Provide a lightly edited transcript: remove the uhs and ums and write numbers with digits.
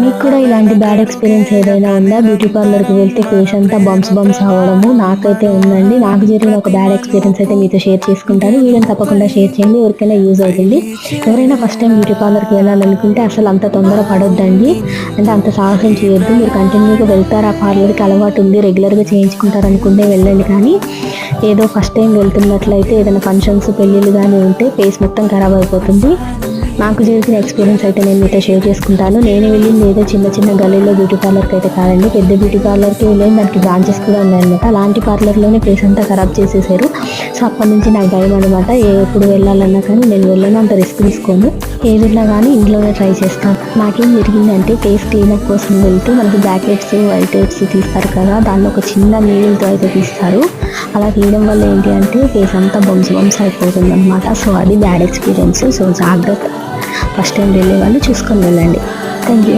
మీకు కూడా ఇలాంటి బ్యాడ్ ఎక్స్పీరియన్స్ ఏదైనా ఉందా? బ్యూటీ పార్లర్కి వెళ్తే ఫేస్ అంతా బంప్స్ అవ్వడము నాకైతే ఉందండి. నాకు జరిగిన ఒక బ్యాడ్ ఎక్స్పీరియన్స్ అయితే మీతో షేర్ చేసుకుంటాను. వీడియోని తప్పకుండా షేర్ చేయండి, ఎవరికైనా యూజ్ అవుతుంది. ఎవరైనా ఫస్ట్ టైం బ్యూటీ పార్లర్కి వెళ్ళాలనుకుంటే అసలు అంత తొందర పడొద్దండి, అంటే అంత సాహసం చేయొద్దు. మీరు కంటిన్యూగా వెళ్తారు, ఆ పార్లర్కి అలవాటు ఉంది, రెగ్యులర్గా చేయించుకుంటారు అనుకుంటే వెళ్ళండి. కానీ ఏదో ఫస్ట్ టైం వెళ్తున్నట్లయితే ఏదైనా ఫంక్షన్స్ పెళ్ళిళ్ళు కానీ ఉంటే ఫేస్ మొత్తం ఖరాబ్ అయిపోతుంది. నాకు జరిగిన ఎక్స్పీరియన్స్ అయితే నేను మీతో షేర్ చేసుకుంటాను. నేను వెళ్ళింది ఏదో చిన్న గల్లీలో బ్యూటీ పార్లర్కి అయితే కాదండి, పెద్ద బ్యూటీ పార్లర్కి వెళ్ళేది, దానికి బ్రాంచెస్ కూడా ఉన్నాయన్నమాట. అలాంటి పార్లర్లోనే ఫేస్ అంతా ఖరాబ్ చేసేసారు. సో అప్పటి నుంచి నాకు భయం అనమాట. ఎప్పుడు వెళ్ళాలన్నా కానీ నేను వెళ్ళను, అంత రిస్క్ తీసుకోను. ఏదున్నా కానీ ఇంట్లోనే ట్రై చేస్తాను. నాకేం జరిగిందంటే ఫేస్ క్లీనప్ కోసం వెళ్తే మనకి బ్లాక్ హెడ్స్ వైట్ హెడ్స్ తీస్తారు కదా, దాన్ని ఒక చిన్న నీళ్ళతో అయితే తీస్తారు. అలా తీయడం వల్ల ఏంటి అంటే ఫేస్ అంతా బంప్స్ అయిపోతుంది అనమాట. సో అది బ్యాడ్ ఎక్స్పీరియన్స్. సో జాగ్రత్త, ఫస్ట్ టైం వెళ్ళే వాళ్ళు చూసుకొని వెళ్ళండి. Thank you.